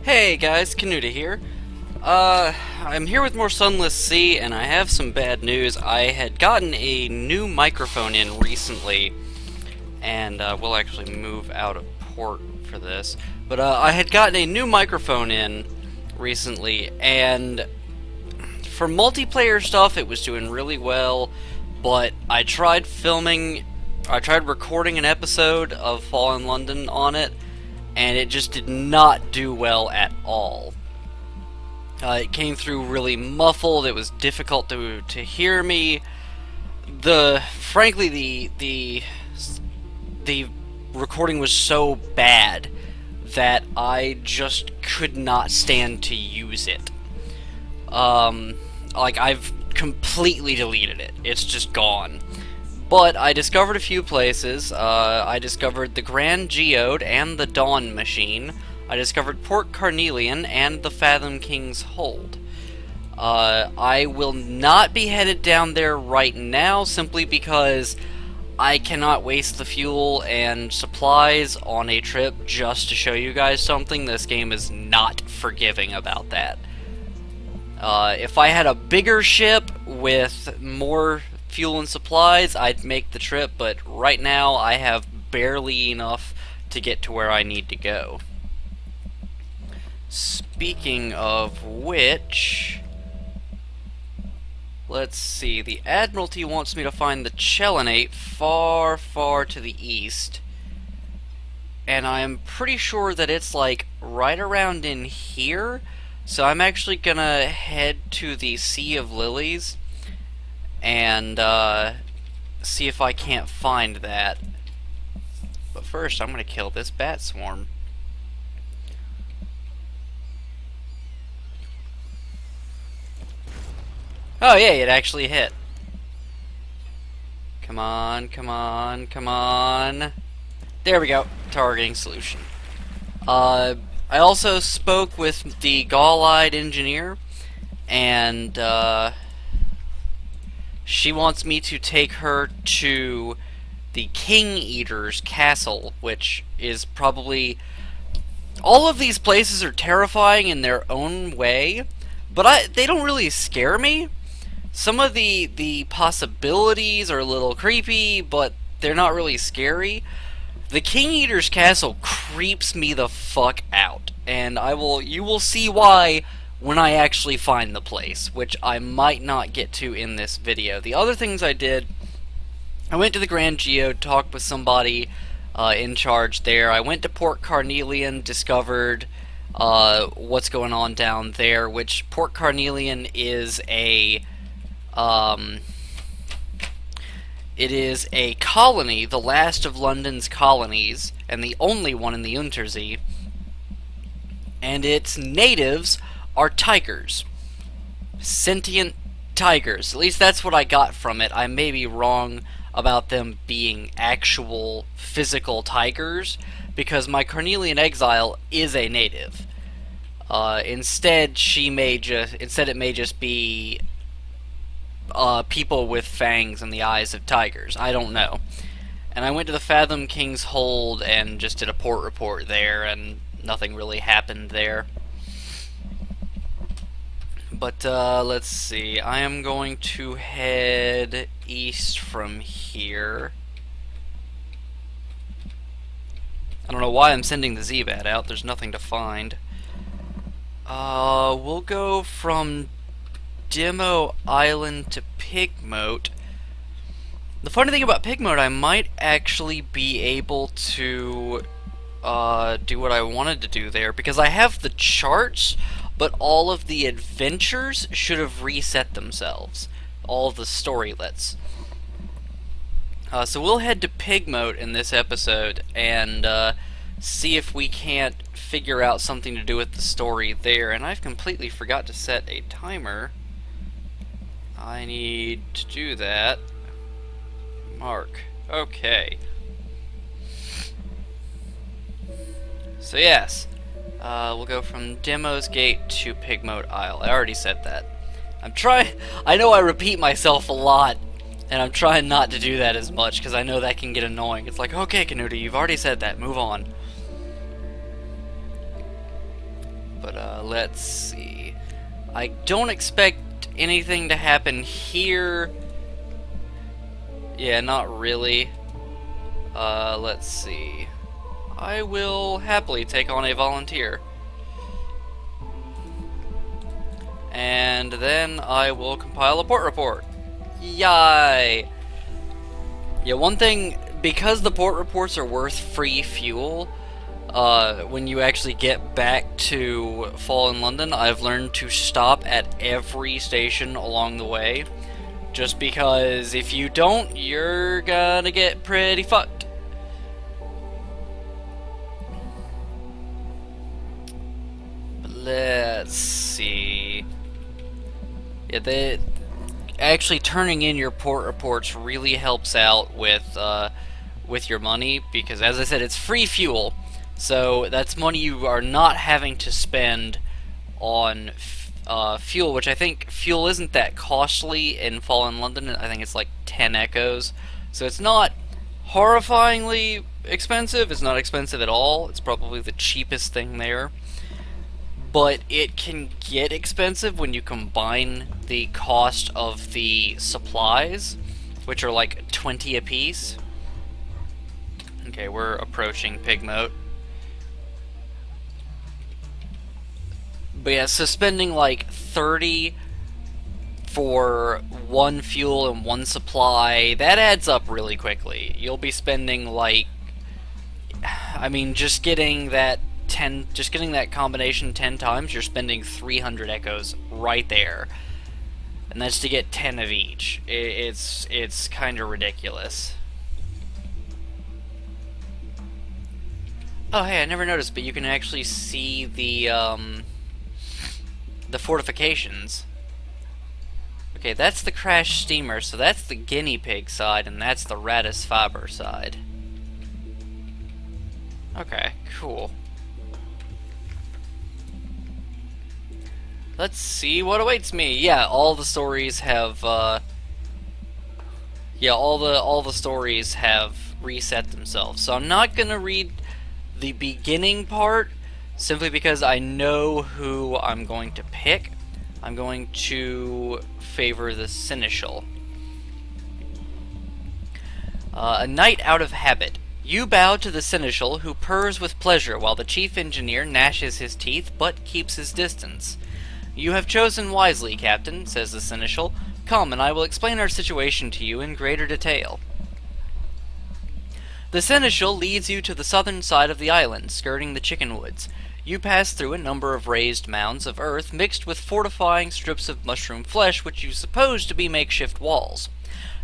Hey guys, Kenuda here. I'm here with more Sunless Sea, and I have some bad news. I had gotten a new microphone in recently, and we'll actually move out of port for this. But I had gotten a new microphone in recently, and for multiplayer stuff, it was doing really well. But I tried recording an episode of Fall in London on it, and it just did not do well at all. It came through really muffled. It was difficult to hear me. Frankly, the recording was so bad that I just could not stand to use it. Like, I've completely deleted it. It's just gone. But I discovered a few places. I discovered the Grand Geode and the Dawn Machine. I discovered Port Carnelian and the Fathom King's Hold. I will not be headed down there right now simply because I cannot waste the fuel and supplies on a trip just to show you guys something. This game is not forgiving about that. If I had a bigger ship with more fuel and supplies, I'd make the trip, but right now I have barely enough to get to where I need to go. Speaking of which, let's see, the Admiralty wants me to find the Chelenate far, far to the east, and I'm pretty sure that it's like right around in here, so I'm actually gonna head to the Sea of Lilies and see if I can't find that. But first, I'm gonna kill this bat swarm. Oh yeah, it actually hit. Come on, come on, come on. There we go. Targeting solution. I also spoke with the Gaul-eyed engineer, and she wants me to take her to the King Eater's castle, which is probably... All of these places are terrifying in their own way, but they don't really scare me. Some of the possibilities are a little creepy, but they're not really scary. The King Eater's castle creeps me the fuck out, and you will see why when I actually find the place, which I might not get to in this video. The other things I did, I went to the Grand Geode, talked with somebody in charge there. I went to Port Carnelian, discovered what's going on down there, which Port Carnelian is it is a colony, the last of London's colonies, and the only one in the Untersee, and its natives are tigers. Sentient tigers. At least that's what I got from it. I may be wrong about them being actual physical tigers, because my Carnelian exile is a native. Instead, it may just be people with fangs and the eyes of tigers. I don't know. And I went to the Fathom King's Hold and just did a port report there, and nothing really happened there. But let's see. I am going to head east from here. I don't know why I'm sending the Z-Bat out. There's nothing to find. We'll go from Demo Island to Pigmote. The funny thing about Pigmote, I might actually be able to do what I wanted to do there, because I have the charts, but all of the adventures should have reset themselves. All of the storylets. So we'll head to Pigmote in this episode and see if we can't figure out something to do with the story there. And I've completely forgot to set a timer. I need to do that. Mark. Okay. So yes, we'll go from Demo's Gate to Pigmote Isle. I already said that. I know I repeat myself a lot, and I'm trying not to do that as much, because I know that can get annoying. It's like, okay, Kenuda, you've already said that, move on. But let's see. I don't expect anything to happen here. Yeah, not really. Let's see. I will happily take on a volunteer. And then I will compile a port report. Yay! Yeah, one thing, because the port reports are worth free fuel, when you actually get back to Fallen London, I've learned to stop at every station along the way. Just because if you don't, you're gonna get pretty fucked. Let's see. Yeah, actually turning in your port reports really helps out with your money, because as I said, it's free fuel. So that's money you are not having to spend on fuel, which I think fuel isn't that costly in Fallen London. I think it's like 10 echoes. So it's not horrifyingly expensive. It's not expensive at all. It's probably the cheapest thing there. But it can get expensive when you combine the cost of the supplies, which are like 20 apiece. Okay, we're approaching Pigmote. But yeah, so spending like 30 for one fuel and one supply, that adds up really quickly. You'll be spending like, I mean, just getting that combination 10 times, you're spending 300 echoes right there. And that's to get 10 of each. It's kind of ridiculous. Oh hey, I never noticed, but you can actually see the fortifications. Okay, that's the crash steamer, so that's the guinea pig side, and that's the Radis Faber side. Okay, cool. Let's see what awaits me. Yeah, all the stories have all the stories have reset themselves. So I'm not gonna read the beginning part simply because I know who I'm going to pick. I'm going to favor the Seneschal. A night out of habit. You bow to the Seneschal, who purrs with pleasure while the chief engineer gnashes his teeth but keeps his distance. You have chosen wisely, Captain, says the Seneschal. Come, and I will explain our situation to you in greater detail. The Seneschal leads you to the southern side of the island, skirting the chicken woods. You pass through a number of raised mounds of earth mixed with fortifying strips of mushroom flesh which you suppose to be makeshift walls.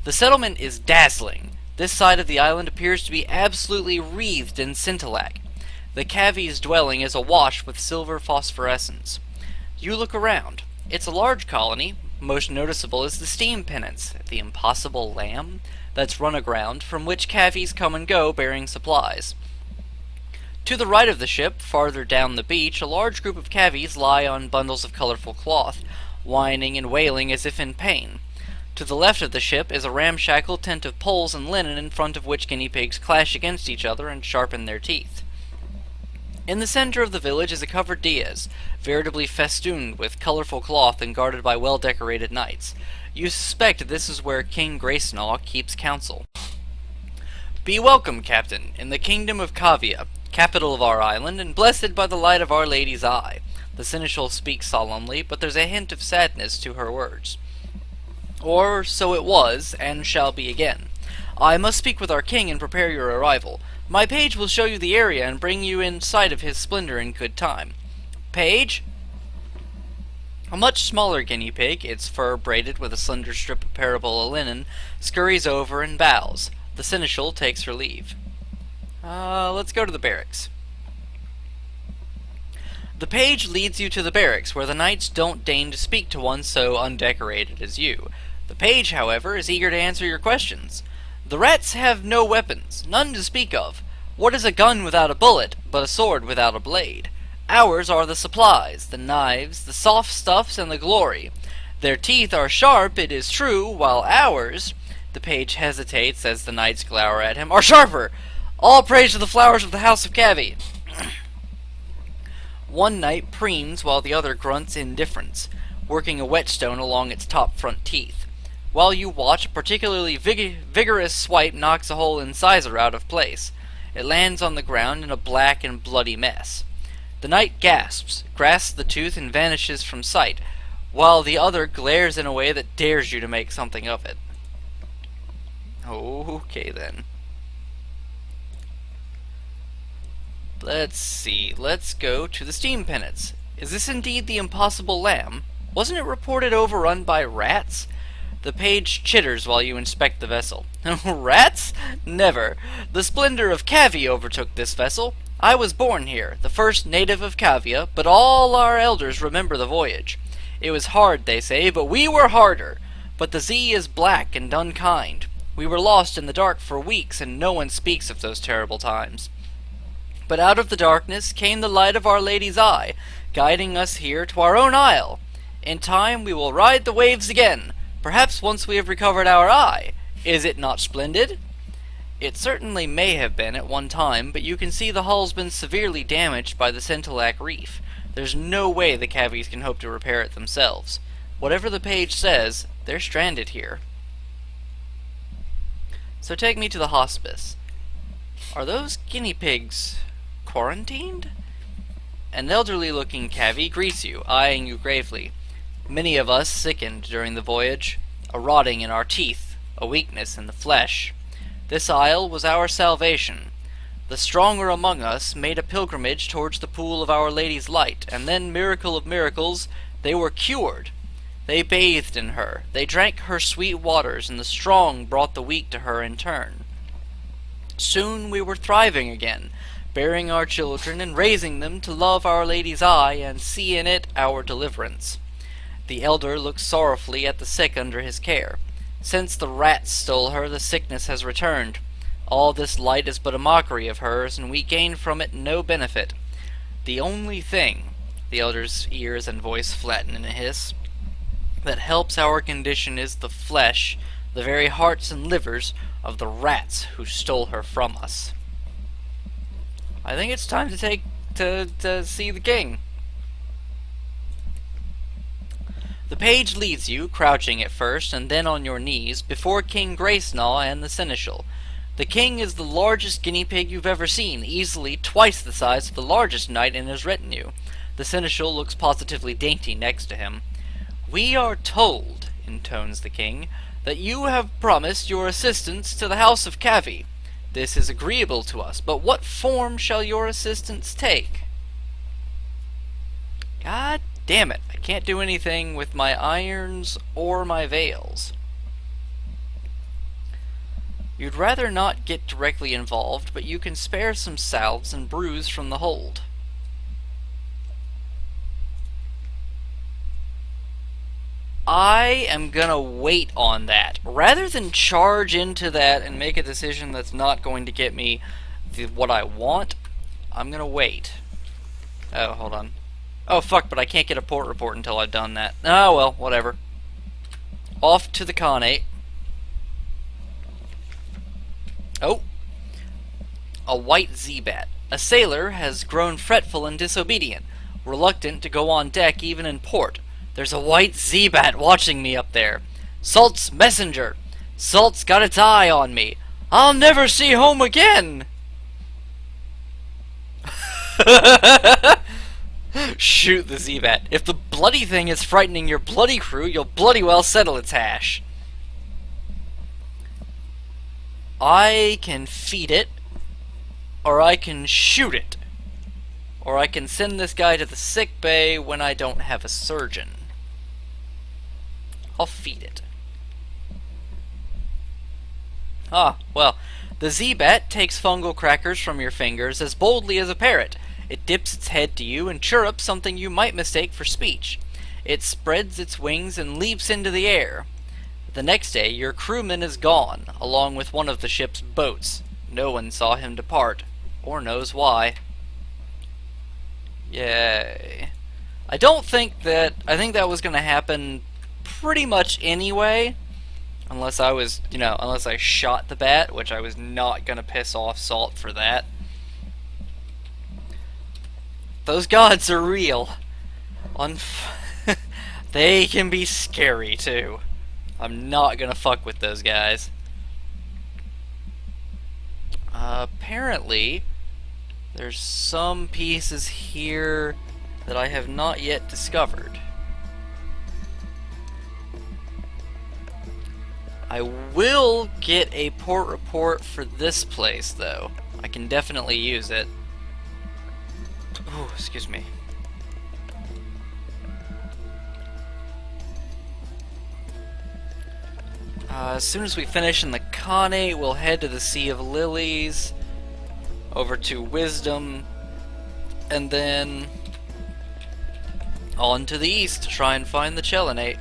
The settlement is dazzling. This side of the island appears to be absolutely wreathed in scintillac. The Cavies dwelling is awash with silver phosphorescence. You look around. It's a large colony. Most noticeable is the steam pennants, the impossible lamb that's run aground, from which Cavies come and go bearing supplies. To the right of the ship, farther down the beach, a large group of Cavies lie on bundles of colorful cloth, whining and wailing as if in pain. To the left of the ship is a ramshackle tent of poles and linen in front of which guinea pigs clash against each other and sharpen their teeth. In the center of the village is a covered dais, veritably festooned with colorful cloth and guarded by well-decorated knights. You suspect this is where King Gracenough keeps counsel. Be welcome, Captain, in the kingdom of Cavia, capital of our island, and blessed by the light of Our Lady's eye. The Seneschal speaks solemnly, but there's a hint of sadness to her words. Or so it was, and shall be again. I must speak with our king and prepare your arrival. My page will show you the area and bring you in sight of his splendor in good time. Page? A much smaller guinea pig, its fur braided with a slender strip of parabola linen, scurries over and bows. The Seneschal takes her leave. Let's go to the barracks. The page leads you to the barracks, where the knights don't deign to speak to one so undecorated as you. The page, however, is eager to answer your questions. The rats have no weapons, none to speak of. What is a gun without a bullet, but a sword without a blade? Ours are the supplies, the knives, the soft stuffs, and the glory. Their teeth are sharp, it is true, while ours, the page hesitates as the knights glower at him, are sharper! All praise to the flowers of the house of Cavies. One knight preens while the other grunts indifference, working a whetstone along its top front teeth. While you watch, a particularly vigorous swipe knocks a whole incisor out of place. It lands on the ground in a black and bloody mess. The knight gasps, grasps the tooth, and vanishes from sight, while the other glares in a way that dares you to make something of it. Okay then. Let's see, let's go to the steam pennants. Is this indeed the impossible lamb? Wasn't it reported overrun by rats? The page chitters while you inspect the vessel. Rats? Never. The splendor of Cavies overtook this vessel. I was born here, the first native of Cavia, but all our elders remember the voyage. It was hard, they say, but we were harder. But the sea is black and unkind. We were lost in the dark for weeks, and no one speaks of those terrible times. But out of the darkness came the light of Our Lady's eye, guiding us here to our own isle. In time we will ride the waves again, perhaps once we have recovered our eye. Is it not splendid? It certainly may have been at one time, but you can see the hull's been severely damaged by the Scintillac reef. There's no way the Cavies can hope to repair it themselves. Whatever the page says, they're stranded here. So take me to the hospice. Are those guinea pigs quarantined? An elderly-looking Cavies greets you, eyeing you gravely. Many of us sickened during the voyage, a rotting in our teeth, a weakness in the flesh. This isle was our salvation. The stronger among us made a pilgrimage towards the pool of Our Lady's light, and then, miracle of miracles, they were cured. They bathed in her, they drank her sweet waters, and the strong brought the weak to her in turn. Soon we were thriving again, bearing our children and raising them to love Our Lady's eye and see in it our deliverance. The elder looks sorrowfully at the sick under his care. Since the rats stole her, the sickness has returned. All this light is but a mockery of hers, and we gain from it no benefit. The only thing, the elder's ears and voice flatten in a hiss, that helps our condition is the flesh, the very hearts and livers of the rats who stole her from us. I think it's time to see the king. The page leads you, crouching at first, and then on your knees, before King Gracegnaw and the Seneschal. The king is the largest guinea pig you've ever seen, easily twice the size of the largest knight in his retinue. The Seneschal looks positively dainty next to him. "We are told," intones the king, "that you have promised your assistance to the house of Cavies. This is agreeable to us, but what form shall your assistance take?" God damn it, I can't do anything with my irons or my veils. You'd rather not get directly involved, but you can spare some salves and brews from the hold. I am gonna wait on that. Rather than charge into that and make a decision that's not going to get me what I want, I'm gonna wait. Oh, hold on. Oh, fuck, but I can't get a port report until I've done that. Oh, well, whatever. Off to the Khanate. Oh. A white Zebat. A sailor has grown fretful and disobedient, reluctant to go on deck even in port. There's a white Zebat watching me up there. Salt's messenger. Salt's got its eye on me. I'll never see home again! Shoot the Zebat. If the bloody thing is frightening your bloody crew, you'll bloody well settle its hash. I can feed it, or I can shoot it, or I can send this guy to the sick bay when I don't have a surgeon. I'll feed it. Ah, well, the Zebat takes fungal crackers from your fingers as boldly as a parrot. It dips its head to you and chirrups something you might mistake for speech. It spreads its wings and leaps into the air. The next day, your crewman is gone, along with one of the ship's boats. No one saw him depart, or knows why. Yay. I think that was going to happen pretty much anyway, unless I was, unless I shot the bat, which I was not going to piss off Salt for that. those gods are real. They can be scary too. I'm not gonna fuck with those guys. Apparently, there's some pieces here that I have not yet discovered. I will get a port report for this place, though. I can definitely use it. Oh, excuse me. As soon as we finish in the Khanate, we'll head to the Sea of Lilies, over to Wisdom, and then on to the east to try and find the Chelinate.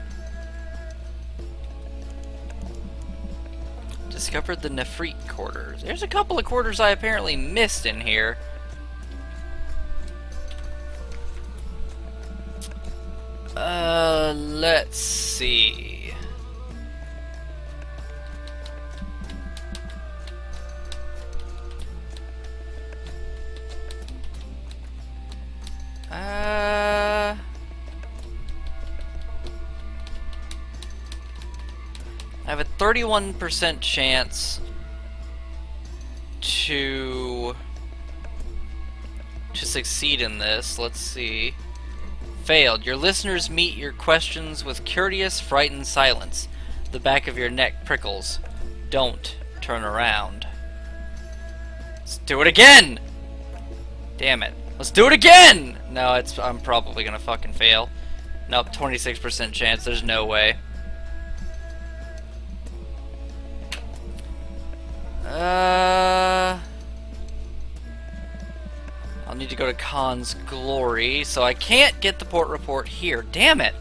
Discovered the Nefrit quarters. There's a couple of quarters I apparently missed in here. Let's see. I have a 31% chance to succeed in this. Let's see. Failed. Your listeners meet your questions with curious, frightened silence. The back of your neck prickles. Don't turn around. Let's do it again! Damn it. Let's do it again! No, I'm probably gonna fucking fail. Nope, 26% chance. There's no way. I'll need to go to Khan's Glory, so I can't get the port report here. Damn it!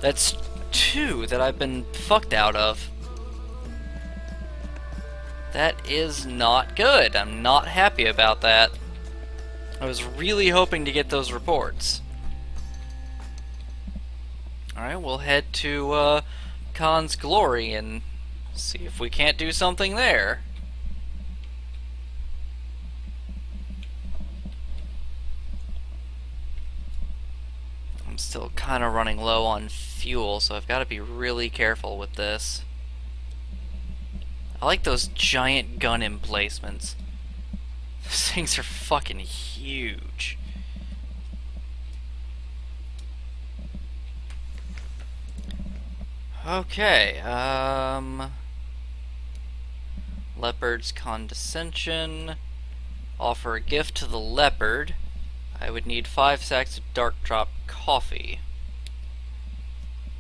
That's 2 that I've been fucked out of. That is not good. I'm not happy about that. I was really hoping to get those reports. Alright, we'll head to Khan's Glory and see if we can't do something there. I'm still kind of running low on fuel, so I've got to be really careful with this. I like those giant gun emplacements. Those things are fucking huge. Okay, Leopard's condescension. Offer a gift to the leopard. I would need 5 sacks of dark drop coffee.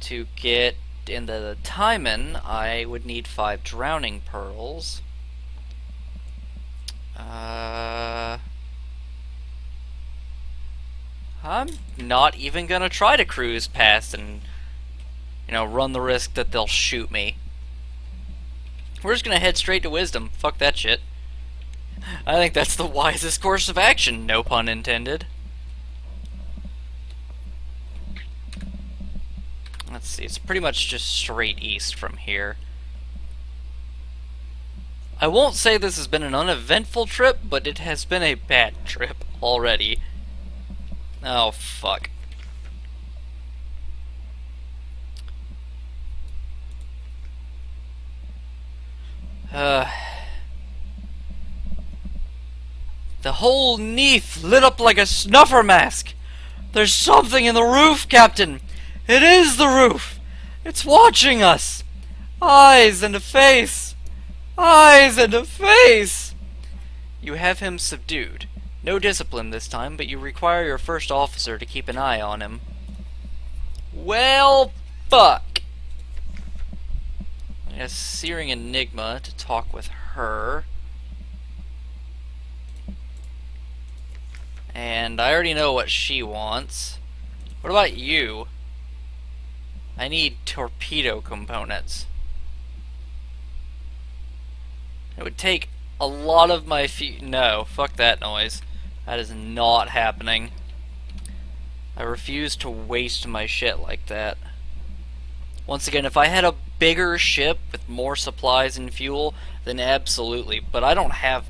To get into the Timon, I would need 5 drowning pearls. I'm not even gonna try to cruise past and, you know, run the risk that they'll shoot me. We're just gonna head straight to Wisdom. Fuck that shit. I think that's the wisest course of action, no pun intended. Let's see, it's pretty much just straight east from here. I won't say this has been an uneventful trip, but it has been a bad trip already. Oh, fuck. The whole Neath lit up like a snuffer mask. There's something in the roof, Captain. It is the roof. It's watching us. Eyes and a face. Eyes and a face. You have him subdued. No discipline this time, but you require your first officer to keep an eye on him. Well, fuck. I guess Searing Enigma to talk with her. And I already know what she wants. What about you? I need torpedo components. It would take a lot of my no, fuck that noise. That is not happening. I refuse to waste my shit like that. Once again, if I had a bigger ship with more supplies and fuel, then absolutely. But I don't have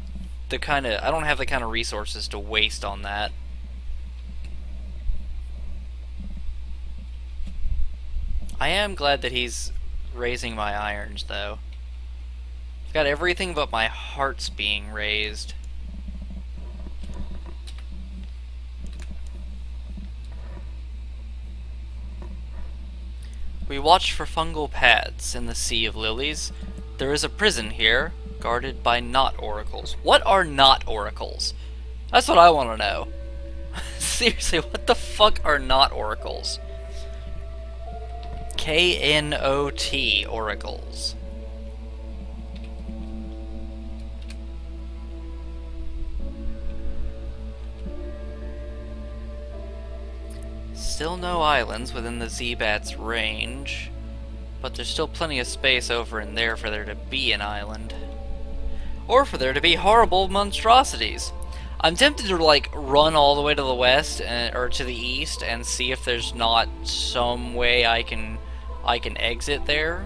the kind of resources to waste on that. I am glad that he's raising my irons, though. I've got everything but my hearts being raised. We watch for fungal paths in the Sea of Lilies. There is a prison here, guarded by knot oracles. What are knot oracles? That's what I want to know. Seriously, what the fuck are knot oracles? K-N-O-T oracles. Still no islands within the Z-Bat's range, but there's still plenty of space over in there for there to be an island. Or for there to be horrible monstrosities. I'm tempted to, like, run all the way to the west, or to the east, and see if there's not some way I can exit there.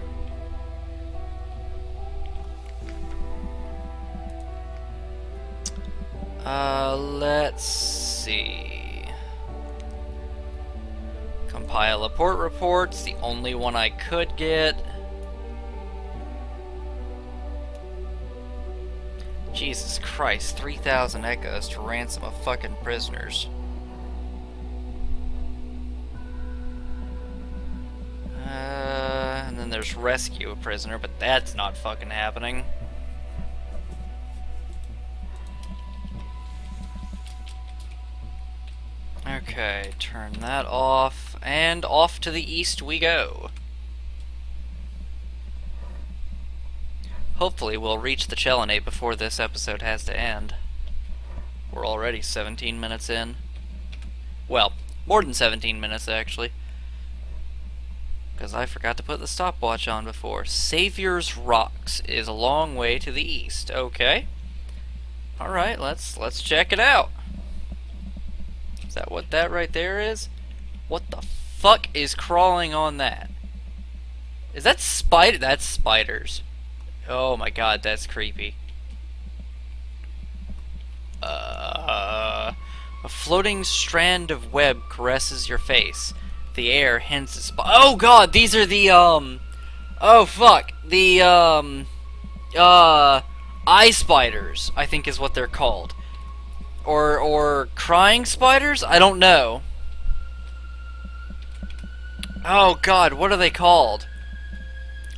Let's see. Compile a port report. It's the only one I could get. Jesus Christ, 3,000 echoes to ransom of fucking prisoners. And then there's rescue a prisoner, but that's not fucking happening. Okay, turn that off, and off to the east we go. Hopefully we'll reach the Chelenate before this episode has to end. We're already 17 minutes in. Well, more than 17 minutes actually. Because I forgot to put the stopwatch on before. Savior's Rocks is a long way to the east. Okay. Alright, let's check it out. Is that what that right there is? What the fuck is crawling on that? Is that spider? That's spiders. Oh my god, that's creepy. A floating strand of web caresses your face. The air hints at oh god, these are the, oh fuck. The, eye spiders, I think is what they're called. Or crying spiders? I don't know. Oh god, what are they called?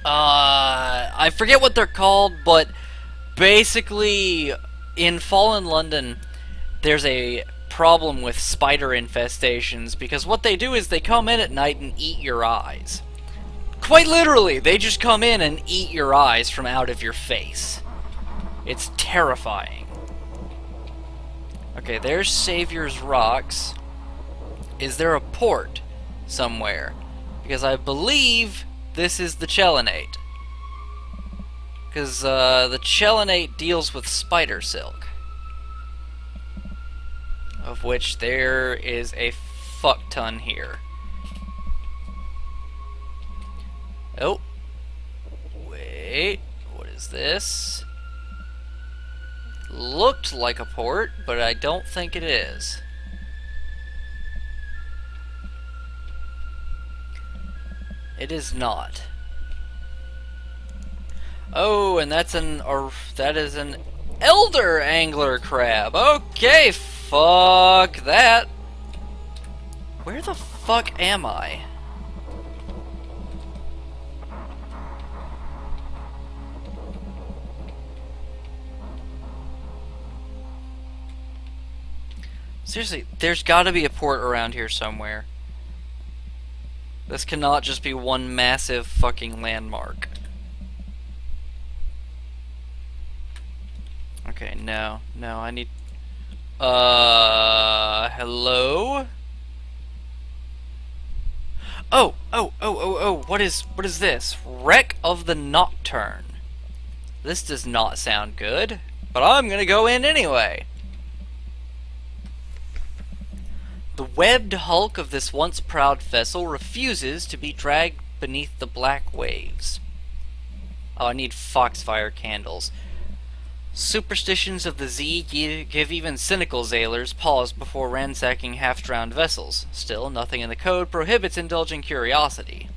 I forget what they're called, but basically in Fallen London there's a problem with spider infestations because what they do is they come in at night and eat your eyes. Quite literally, they just come in and eat your eyes from out of your face. It's terrifying. Okay, there's Savior's Rocks. Is there a port somewhere? Because I believe this is the Chelenate. Because the Chelenate deals with spider silk. Of which there is a fuck ton here. Oh. Wait. What is this? Looked like a port, but I don't think it is. It is not. Oh, and that is an elder angler crab. Okay, fuck that. Where the fuck am I? Seriously, there's gotta be a port around here somewhere. This cannot just be one massive fucking landmark. Okay, no, I need... hello? Oh, what is this? Wreck of the Nocturne. This does not sound good, but I'm gonna go in anyway. The webbed hulk of this once proud vessel refuses to be dragged beneath the black waves. Oh, I need foxfire candles. Superstitions of the Z give even cynical sailors pause before ransacking half-drowned vessels. Still, nothing in the code prohibits indulging curiosity.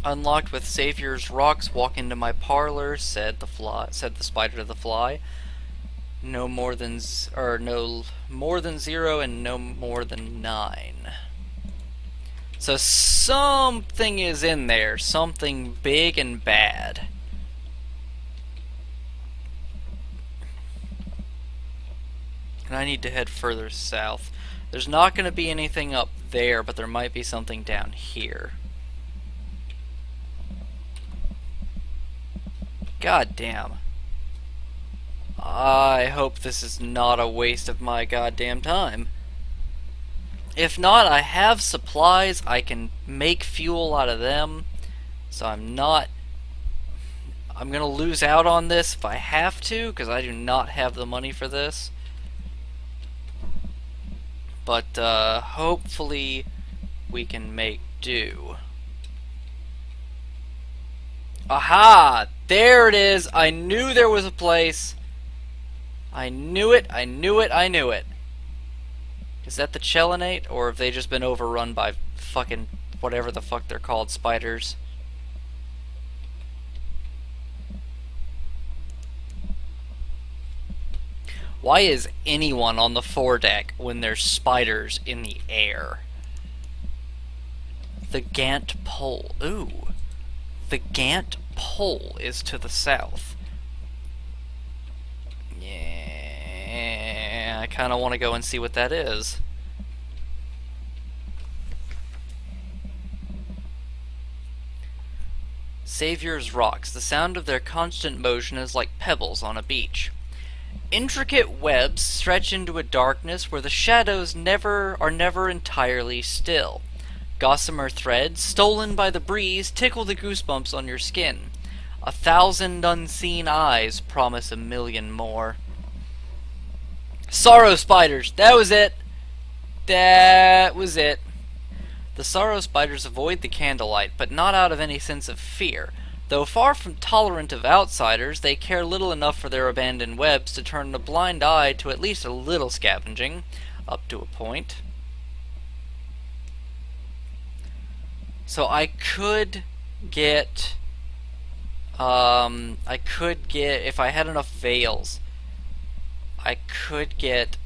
Unlocked with Savior's rocks, walk into my parlor, said the spider to the fly. No more than no more than 0 and no more than 9. So something is in there, something big and bad. And I need to head further south. There's not going to be anything up there, but there might be something down here. God damn. I hope this is not a waste of my goddamn time. If not, I have supplies. I can make fuel out of them. So I'm gonna lose out on this if I have to, because I do not have the money for this. But hopefully we can make do. Aha! There it is! I knew there was a place. I knew it, I knew it, I knew it. Is that the Chelinate, or have they just been overrun by fucking whatever the fuck they're called, spiders? Why is anyone on the foredeck when there's spiders in the air? The Gant Pole. Ooh. The Gant Pole is to the south. Yeah, I kind of want to go and see what that is. Savior's rocks. The sound of their constant motion is like pebbles on a beach. Intricate webs stretch into a darkness where the shadows are never entirely still. Gossamer threads, stolen by the breeze, tickle the goosebumps on your skin. 1,000 unseen eyes promise 1,000,000 more. Sorrow spiders! That was it! That was it. The sorrow spiders avoid the candlelight, but not out of any sense of fear. Though far from tolerant of outsiders, they care little enough for their abandoned webs to turn a blind eye to at least a little scavenging, up to a point. So I could get, if I had enough veils, I could get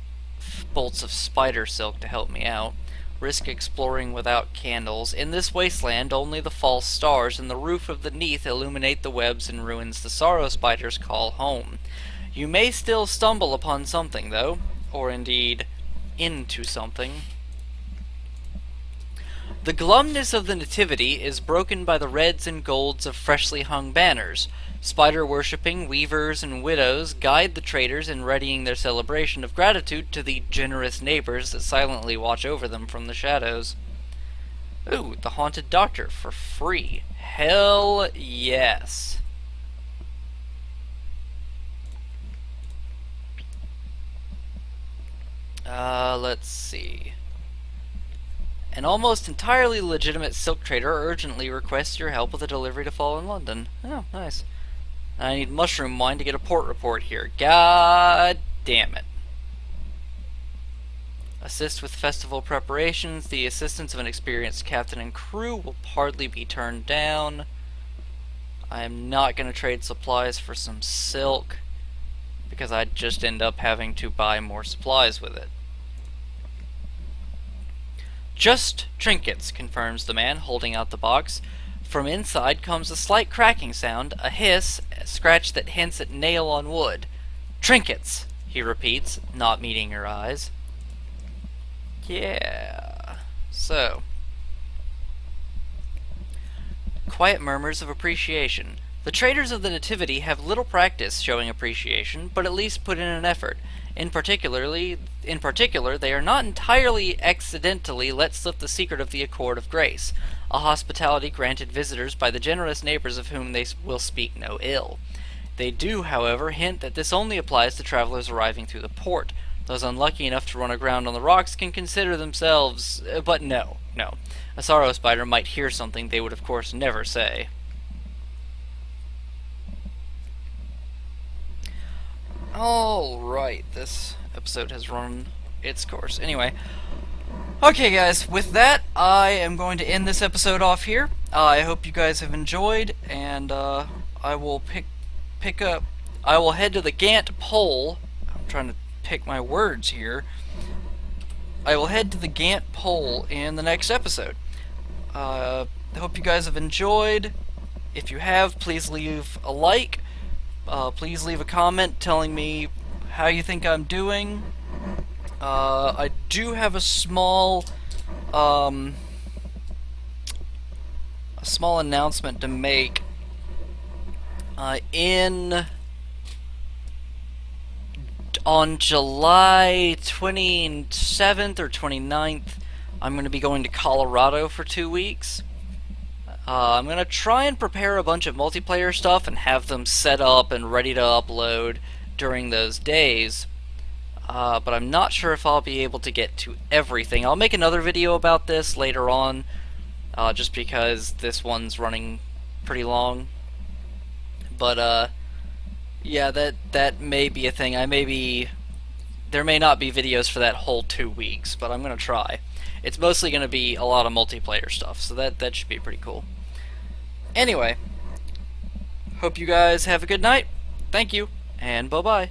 bolts of spider silk to help me out. Risk exploring without candles. In this wasteland, only the false stars and the roof of the Neath illuminate the webs and ruins the sorrow spiders call home. You may still stumble upon something, though, or indeed, into something. The glumness of the Nativity is broken by the reds and golds of freshly hung banners. Spider-worshipping weavers and widows guide the traders in readying their celebration of gratitude to the generous neighbors that silently watch over them from the shadows. Ooh, the Haunted Doctor for free. Hell yes. Let's see. An almost entirely legitimate silk trader urgently requests your help with a delivery to fall in London. Oh, nice. I need mushroom wine to get a port report here. God damn it. Assist with festival preparations. The assistance of an experienced captain and crew will hardly be turned down. I am not going to trade supplies for some silk, because I'd just end up having to buy more supplies with it. Just trinkets, confirms the man, holding out the box. From inside comes a slight cracking sound, a hiss, a scratch that hints at nail on wood. Trinkets, he repeats, not meeting your eyes. Yeah. So. Quiet murmurs of appreciation. The traders of the Nativity have little practice showing appreciation, but at least put in an effort. In particular, they are not entirely accidentally let slip the secret of the Accord of Grace, a hospitality granted visitors by the generous neighbors of whom they will speak no ill. They do, however, hint that this only applies to travelers arriving through the port. Those unlucky enough to run aground on the rocks can consider themselves... but no. A sorrow spider might hear something they would of course never say. Alright, this episode has run its course. Anyway, okay guys, with that, I am going to end this episode off here. I hope you guys have enjoyed, and I will pick up. I will head to the Gantt pole. I'm trying to pick my words here. I will head to the Gantt pole in the next episode. I hope you guys have enjoyed. If you have, please leave a like. Please leave a comment telling me how you think I'm doing. I do have a small announcement to make. On July 27th or 29th, I'm going to be going to Colorado for 2 weeks. I'm going to try and prepare a bunch of multiplayer stuff and have them set up and ready to upload during those days. But I'm not sure if I'll be able to get to everything. I'll make another video about this later on, just because this one's running pretty long. But yeah, that may be a thing. There may not be videos for that whole 2 weeks, but I'm gonna try. It's mostly gonna be a lot of multiplayer stuff, so that should be pretty cool. Anyway, hope you guys have a good night. Thank you, and bye-bye.